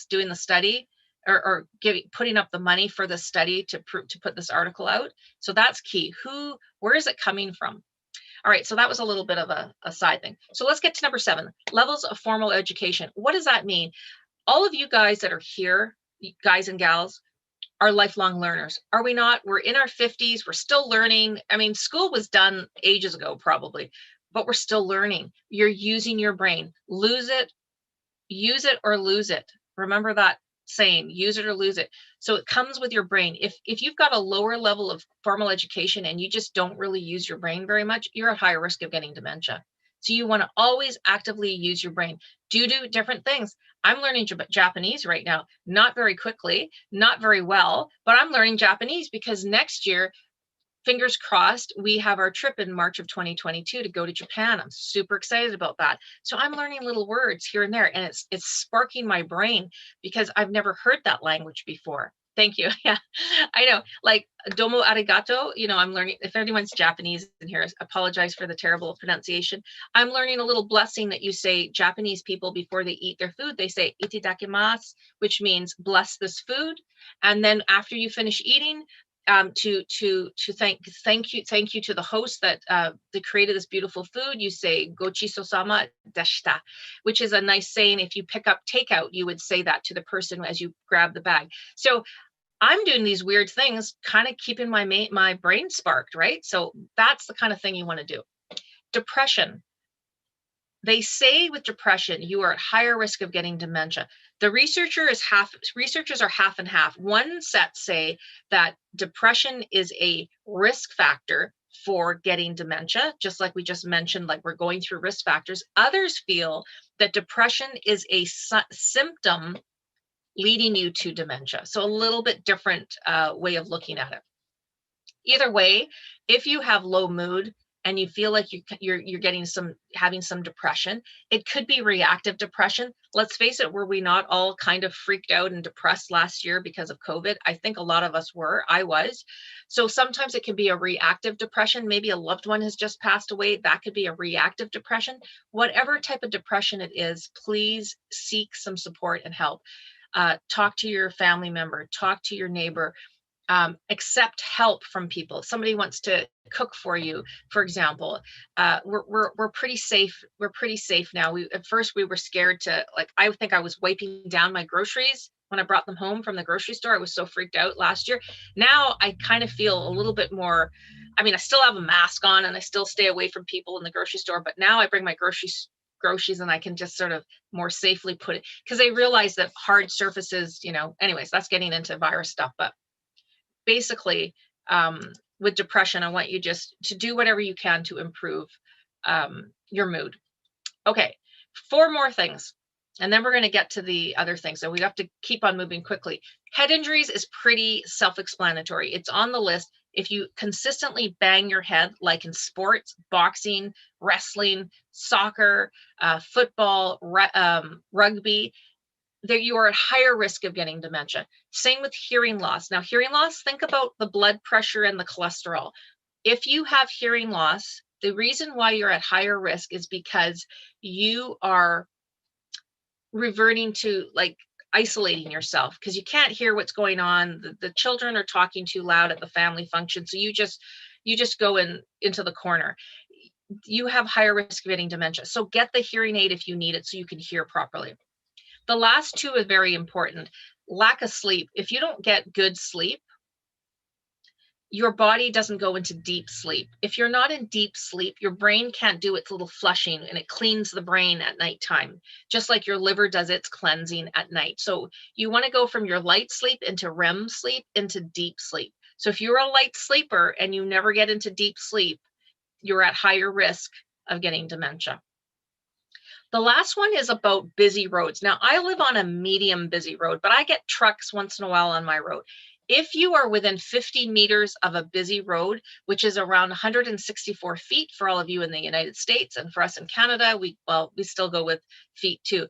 doing the study, or putting up the money for the study to put this article out? So that's key. Where is it coming from? All right, so that was a little bit of a side thing. So let's get to number 7, levels of formal education. What does that mean? All of you guys that are here, guys and gals, are lifelong learners. Are we not? We're in our 50s. We're still learning. I mean, school was done ages ago, probably, but we're still learning. You're using your brain. Use it or lose it. Remember that saying, use it or lose it. So it comes with your brain. If you've got a lower level of formal education and you just don't really use your brain very much, you're at higher risk of getting dementia. So you want to always actively use your brain. Do different things. I'm learning Japanese right now, not very quickly, not very well, but I'm learning Japanese because next year, fingers crossed, we have our trip in March of 2022 to go to Japan. I'm super excited about that. So I'm learning little words here and there, and it's sparking my brain because I've never heard that language before. Thank you. Yeah, I know. Like domo arigato, I'm learning. If anyone's Japanese in here, I apologize for the terrible pronunciation. I'm learning a little blessing that you say. Japanese people, before they eat their food, they say itadakimasu, which means bless this food. And then after you finish eating, to thank you to the host that created this beautiful food, you say gochiso-sama deshita, which is a nice saying. If you pick up takeout, you would say that to the person as you grab the bag. So I'm doing these weird things, kind of keeping my brain sparked, right? So that's the kind of thing you want to do. Depression. They say with depression, you are at higher risk of getting dementia. The researchers are half and half. One set say that depression is a risk factor for getting dementia, just like we just mentioned, like we're going through risk factors. Others feel that depression is a symptom leading you to dementia. So a little bit different way of looking at it. Either way, if you have low mood and you feel like you're getting having some depression, it could be reactive depression. Let's face it, were we not all kind of freaked out and depressed last year because of COVID? I think a lot of us were. I was. So sometimes it can be a reactive depression. Maybe a loved one has just passed away. That could be a reactive depression. Whatever type of depression it is, please seek some support and help. Talk to your family member, talk to your neighbor. Accept help from people. If somebody wants to cook for you, for example. We're pretty safe. We're pretty safe now. At first we were scared to, like, I think I was wiping down my groceries when I brought them home from the grocery store. I was so freaked out last year. Now I kind of feel a little bit more, I mean, I still have a mask on and I still stay away from people in the grocery store, but now I bring my groceries and I can just sort of more safely put it, because they realize that hard surfaces, anyways, that's getting into virus stuff. But basically, with depression, I want you just to do whatever you can to improve your mood. Okay, 4 more things, and then we're going to get to the other things. So we have to keep on moving quickly. Head injuries is pretty self-explanatory. It's on the list. If you consistently bang your head, like in sports, boxing, wrestling, soccer, football, rugby, that you are at higher risk of getting dementia. Same with hearing loss. Now, hearing loss, think about the blood pressure and the cholesterol. If you have hearing loss, the reason why you're at higher risk is because you are reverting to, like, isolating yourself because you can't hear what's going on. The children are talking too loud at the family function. So you just go into the corner. You have higher risk of getting dementia. So get the hearing aid if you need it so you can hear properly. The last 2 are very important. Lack of sleep. If you don't get good sleep, your body doesn't go into deep sleep. If you're not in deep sleep, your brain can't do its little flushing and it cleans the brain at nighttime, just like your liver does its cleansing at night. So you want to go from your light sleep into REM sleep into deep sleep. So if you're a light sleeper and you never get into deep sleep, you're at higher risk of getting dementia. The last one is about busy roads. Now, I live on a medium busy road, but I get trucks once in a while on my road. If you are within 50 meters of a busy road, which is around 164 feet for all of you in the United States, and for us in Canada, we still go with feet too,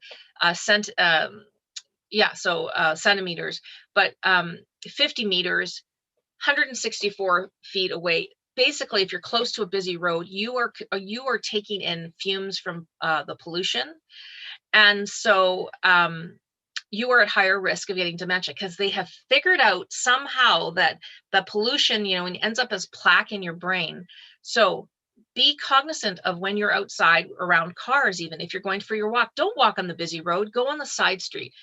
centimeters, but 50 meters, 164 feet away. Basically, if you're close to a busy road, you are taking in fumes from the pollution, and so you are at higher risk of getting dementia because they have figured out somehow that the pollution, ends up as plaque in your brain. So be cognizant of when you're outside around cars. Even if you're going for your walk, don't walk on the busy road. Go on the side street.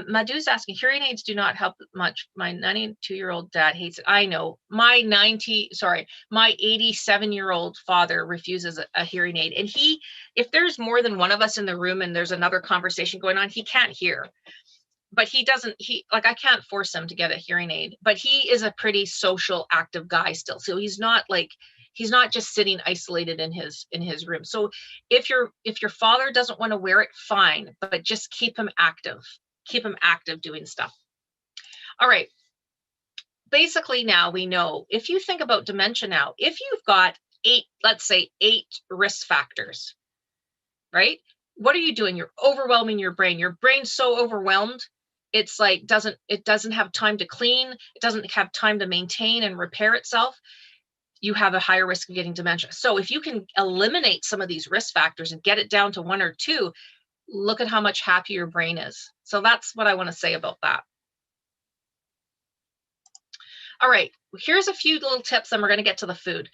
Madhu's asking, hearing aids do not help much. My 92-year-old dad hates it. I know. My 87-year-old father refuses a hearing aid. And if there's more than one of us in the room and there's another conversation going on, he can't hear. But I can't force him to get a hearing aid, but he is a pretty social, active guy still. So he's not just sitting isolated in his room. So if your father doesn't want to wear it, fine, but just keep him active. Keep him active doing stuff. All right. Basically, now we know, if you think about dementia now, if you've got 8 risk factors, right? What are you doing? You're overwhelming your brain. Your brain's so overwhelmed, it's like it doesn't have time to clean. It doesn't have time to maintain and repair itself. You have a higher risk of getting dementia. So if you can eliminate some of these risk factors and get it down to 1 or 2, look at how much happier your brain is. So that's what I want to say about that. All right, here's a few little tips, and we're going to get to the food.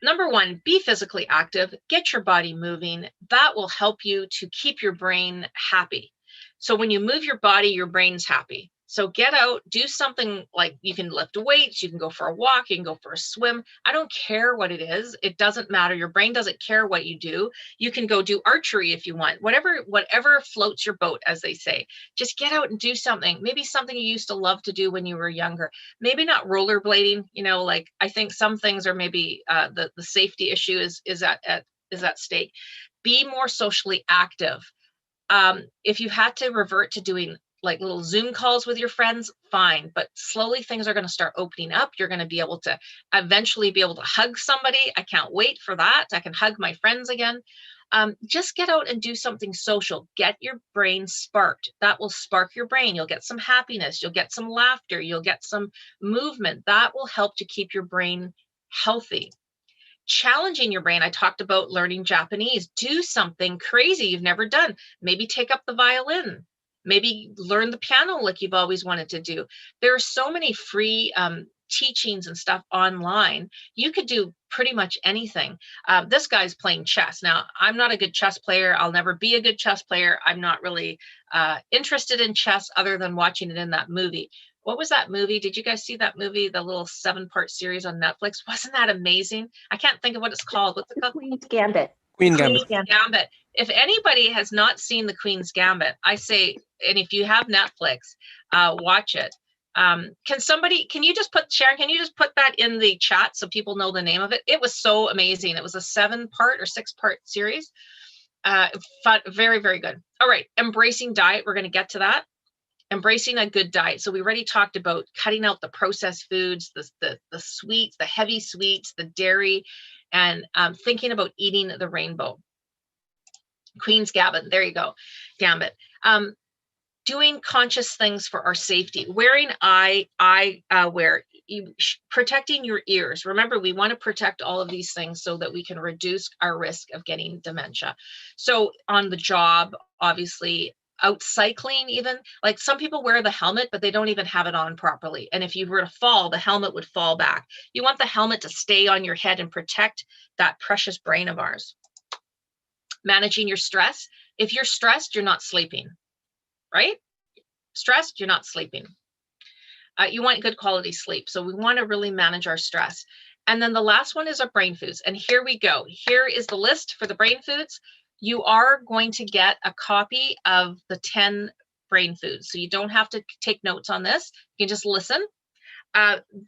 Number 1, be physically active, get your body moving. That will help you to keep your brain happy. So when you move your body, your brain's happy. So get out, do something, like you can lift weights, you can go for a walk, you can go for a swim. I don't care what it is. It doesn't matter. Your brain doesn't care what you do. You can go do archery if you want, whatever floats your boat, as they say. Just get out and do something. Maybe something you used to love to do when you were younger. Maybe not rollerblading, like I think some things are maybe the safety issue is at stake. Be more socially active. If you had to revert to doing like little Zoom calls with your friends, fine. But slowly things are going to start opening up. You're going to be able to eventually be able to hug somebody. I can't wait for that. I can hug my friends again. Just get out and do something social. Get your brain sparked. That will spark your brain. You'll get some happiness. You'll get some laughter. You'll get some movement. That will help to keep your brain healthy. Challenging your brain. I talked about learning Japanese. Do something crazy you've never done. Maybe take up the violin. Maybe learn the piano like you've always wanted to do. There are so many free teachings and stuff online. You could do pretty much anything. This guy's playing chess. Now, I'm not a good chess player. I'll never be a good chess player. I'm not really interested in chess other than watching it in that movie. What was that movie? Did you guys see that movie, the little 7-part series on Netflix? Wasn't that amazing? I can't think of what it's called. What's it called? Queen's Gambit. Queen Gambit. Gambit. If anybody has not seen the Queen's Gambit, I say, and if you have Netflix, watch it. Can you just put, Sharon, can you just put that in the chat so people know the name of it? It was so amazing. It was a 7-part or 6-part series. Fun, very, very good. All right, embracing diet. We're going to get to that. Embracing a good diet. So we already talked about cutting out the processed foods, the sweets, the heavy sweets, the dairy, and thinking about eating the rainbow. Queen's Gambit, there you go, Gambit. Doing conscious things for our safety. Wearing eyewear, protecting your ears. Remember, we want to protect all of these things so that we can reduce our risk of getting dementia. So on the job, obviously, out cycling even, like some people wear the helmet, but they don't even have it on properly. And if you were to fall, the helmet would fall back. You want the helmet to stay on your head and protect that precious brain of ours. Managing your stress. If you're stressed, you're not sleeping, right? Stressed, you're not sleeping. You want good quality sleep. So we want to really manage our stress. And then the last one is our brain foods. And here we go. Here is the list for the brain foods. You are going to get a copy of the 10 brain foods. So you don't have to take notes on this. You can just listen.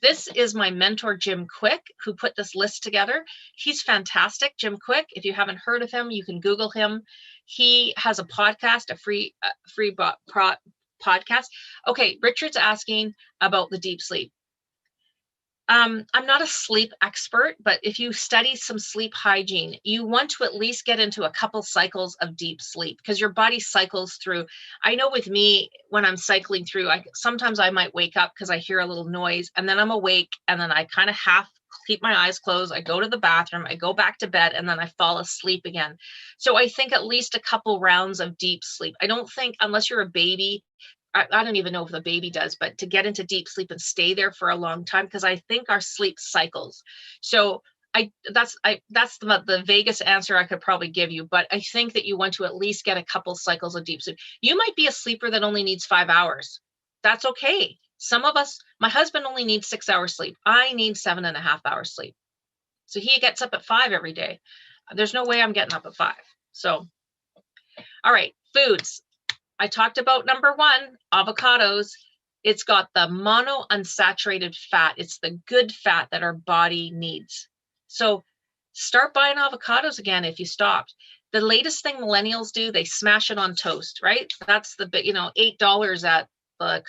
This is my mentor, Jim Quick, who put this list together. He's fantastic, Jim Quick. If you haven't heard of him, you can Google him. He has a podcast, a free podcast. Okay, Richard's asking about the deep sleep. I'm not a sleep expert, but if you study some sleep hygiene, you want to at least get into a couple cycles of deep sleep because your body cycles through. I know with me, when I'm cycling through, sometimes I might wake up because I hear a little noise and then I'm awake and then I kind of half keep my eyes closed. I go to the bathroom, I go back to bed, and then I fall asleep again. So I think at least a couple rounds of deep sleep. I don't think, unless you're a baby, I don't even know if the baby does, but to get into deep sleep and stay there for a long time, because I think our sleep cycles. So that's the vaguest answer I could probably give you, but I think that you want to at least get a couple cycles of deep sleep. You might be a sleeper that only needs 5 hours. That's okay. Some of us, my husband only needs 6 hours sleep. I need 7.5 hours sleep. So he gets up at 5 every day. There's no way I'm getting up at 5. So, all right, foods. I talked about number 1, avocados. It's got the monounsaturated fat. It's the good fat that our body needs. So start buying avocados again if you stopped. The latest thing millennials do, they smash it on toast, right? That's the bit, $8 at the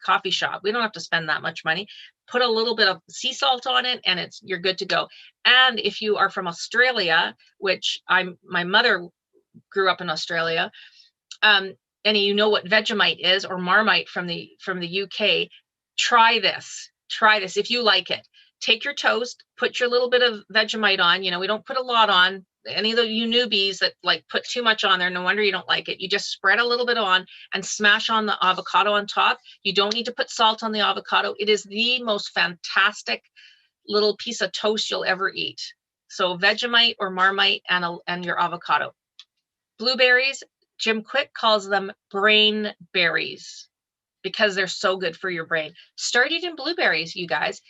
coffee shop. We don't have to spend that much money. Put a little bit of sea salt on it and you're good to go. And if you are from Australia, which my mother grew up in Australia, and you know what Vegemite is, or Marmite from the UK, try this if you like it. Take your toast, put your little bit of Vegemite on. We don't put a lot on. Any of you newbies that like put too much on there, no wonder you don't like it. You just spread a little bit on and smash on the avocado on top. You don't need to put salt on the avocado. It is the most fantastic little piece of toast you'll ever eat. So Vegemite or Marmite and your avocado. Blueberries, Jim Quick calls them brain berries. because they're so good for your brain. Start eating blueberries, you guys.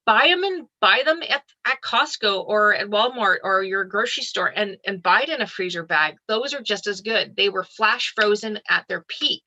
Buy them at Costco or at Walmart or your grocery store and buy it in a freezer bag. Those are just as good. They were flash frozen at their peak.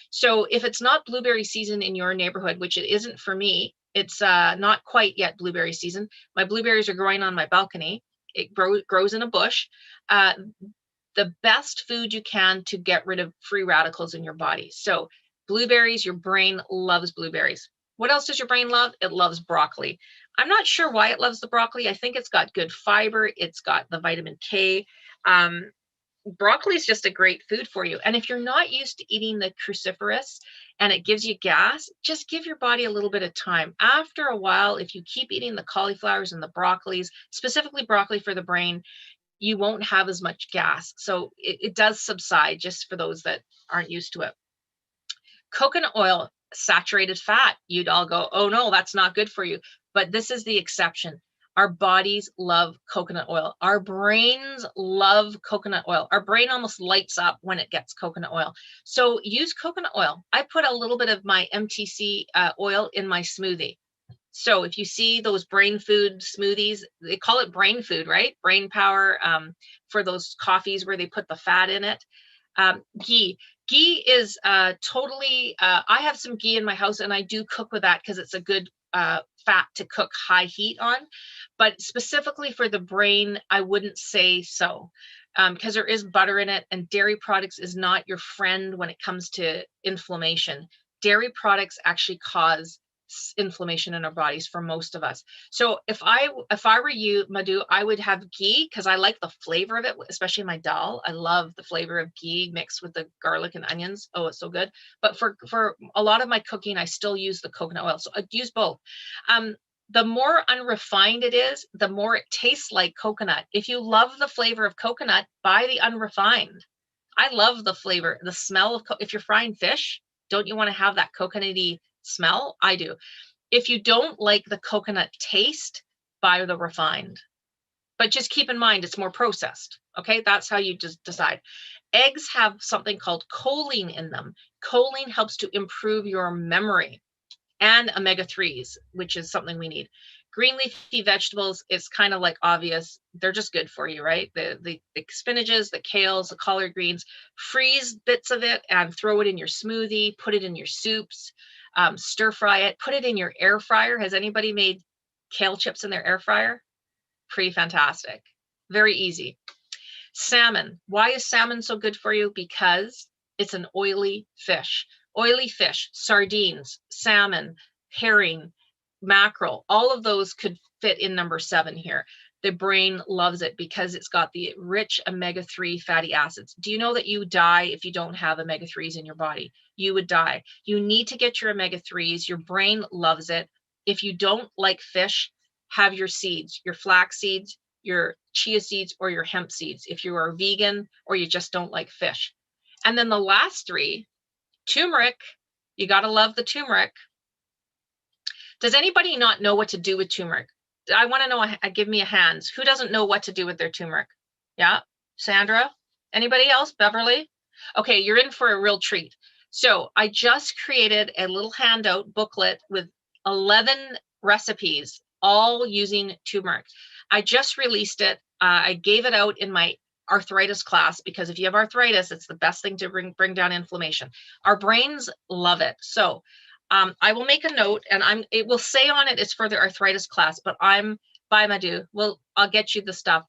So if it's not blueberry season in your neighborhood, which it isn't for me, it's not quite yet blueberry season. My blueberries are growing on my balcony. It grows in a bush. The best food you can to get rid of free radicals in your body. So blueberries, your brain loves blueberries. What else does your brain love? It loves broccoli. I'm not sure why it loves the broccoli. I think it's got good fiber. It's got the vitamin K. Broccoli is just a great food for you. And if you're not used to eating the cruciferous and it gives you gas, just give your body a little bit of time. After a while, if you keep eating the cauliflowers and the broccolis, specifically broccoli for the brain, you won't have as much gas. So it does subside, just for those that aren't used to it. Coconut oil, saturated fat. You'd all go, oh no, that's not good for you. But this is the exception. Our bodies love coconut oil. Our brains love coconut oil. Our brain almost lights up when it gets coconut oil. So use coconut oil. I put a little bit of my MTC oil in my smoothie. So if you see those brain food smoothies, they call it brain food, right? Brain power, for those coffees where they put the fat in it. Ghee. Ghee is totally, I have some ghee in my house and I do cook with that because it's a good fat to cook high heat on. But specifically for the brain, I wouldn't say so, because there is butter in it, and dairy products is not your friend when it comes to inflammation. Dairy products actually cause inflammation in our bodies for most of us. So if I were you, Madhu, I would have ghee because I like the flavor of it, especially my dal. I love the flavor of ghee mixed with the garlic and onions. Oh, it's so good. But for a lot of my cooking, I still use the coconut oil. So I use both. The more unrefined it is, the more it tastes like coconut. If you love the flavor of coconut, buy the unrefined. I love the flavor, the smell of, if you're frying fish, don't you want to have that coconutty smell? I do. If you don't like the coconut taste, buy the refined. But just keep in mind, it's more processed. Okay, that's how you just decide. Eggs have something called choline in them. Choline helps to improve your memory, and omega-3s, which is something we need. Green leafy vegetables is kind of like obvious. They're just good for you, right? The spinaches, the kales, the collard greens. Freeze bits of it and throw it in your smoothie. Put it in your soups. Stir fry it. Put it in your air fryer. Has anybody made kale chips in their air fryer? Pretty fantastic. Very easy. Salmon. Why is salmon so good for you? Because it's an oily fish. Oily fish, sardines, salmon, herring, mackerel, all of those could fit in number 7 here. The brain loves it because it's got the rich omega-3 fatty acids. Do you know that you die if you don't have omega-3s in your body? You would die. You need to get your omega-3s. Your brain loves it. If you don't like fish, have your seeds, your flax seeds, your chia seeds, or your hemp seeds. If you are vegan or you just don't like fish. And then the last 3, turmeric, you got to love the turmeric. Does anybody not know what to do with turmeric? I want to know, give me a hands. Who doesn't know what to do with their turmeric? Yeah, Sandra? Anybody else? Beverly? Okay, you're in for a real treat. So I just created a little handout booklet with 11 recipes, all using turmeric. I just released it. I gave it out in my arthritis class, because if you have arthritis, it's the best thing to bring down inflammation. Our brains love it. So I will make a note, and it will say on it, it's for the arthritis class, but I'm by Madhu. I'll get you the stuff.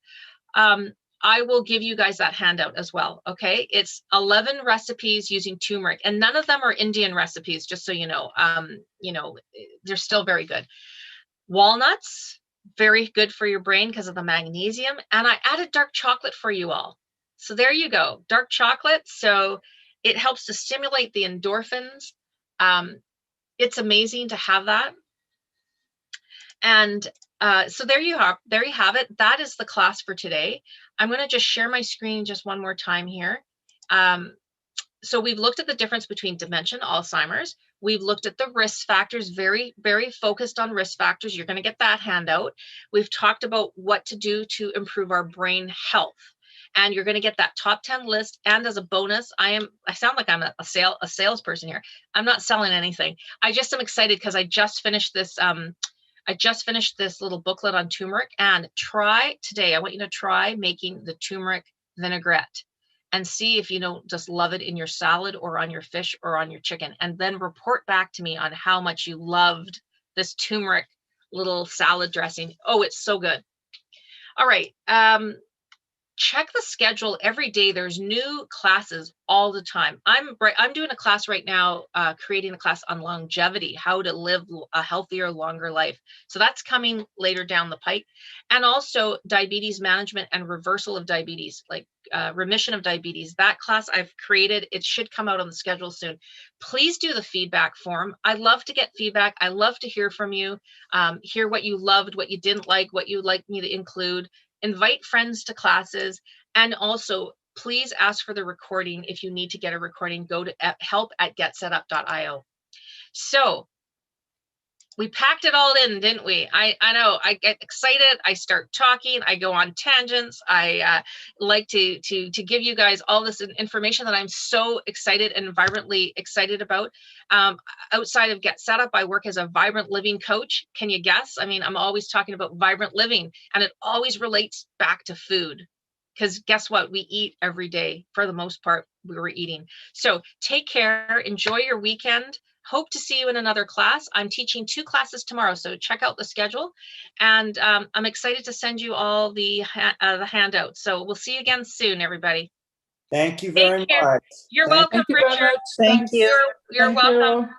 I will give you guys that handout as well. Okay. It's 11 recipes using turmeric, and none of them are Indian recipes, just so you know. They're still very good. Walnuts, very good for your brain because of the magnesium. And I added dark chocolate for you all. So there you go, dark chocolate. So it helps to stimulate the endorphins. It's amazing to have that. And so there you have it. That is the class for today. I'm going to just share my screen just one more time here. So we've looked at the difference between dementia and Alzheimer's. We've looked at the risk factors, very, very focused on risk factors. You're going to get that handout. We've talked about what to do to improve our brain health. and you're going to get that top 10 list. And as a bonus, I sound like I'm a salesperson here. I'm not selling anything. I just am excited because I just finished this. I just finished this little booklet on turmeric, and today, I want you to try making the turmeric vinaigrette and see if you don't just love it in your salad or on your fish or on your chicken, and then report back to me on how much you loved this turmeric little salad dressing. Oh, it's so good. All right. Check the schedule every day. There's new classes all the time. I'm doing a class right now, creating a class on longevity, how to live a healthier, longer life. So that's coming later down the pike. And also diabetes management and reversal of diabetes, like remission of diabetes. That class I've created, it should come out on the schedule soon. Please do the feedback form. I love to get feedback. I love to hear from you, hear what you loved, what you didn't like, what you'd like me to include. Invite friends to classes, and also please ask for the recording. If you need to get a recording, go to help@getsetup.io. So we packed it all in, didn't we? I know, I get excited, I start talking, I go on tangents. I like to give you guys all this information that I'm so excited and vibrantly excited about. Outside of Get Set Up, I work as a vibrant living coach. Can you guess? I mean, I'm always talking about vibrant living, and it always relates back to food. Because guess what? We eat every day. For the most part, we were eating. So take care, enjoy your weekend. Hope to see you in another class. I'm teaching 2 classes tomorrow, so check out the schedule. And I'm excited to send you all the handouts. So we'll see you again soon, everybody. Thank you very much. You're Thank welcome, Thank you very Richard. much. Thank Thanks. you. You're Thank welcome. you.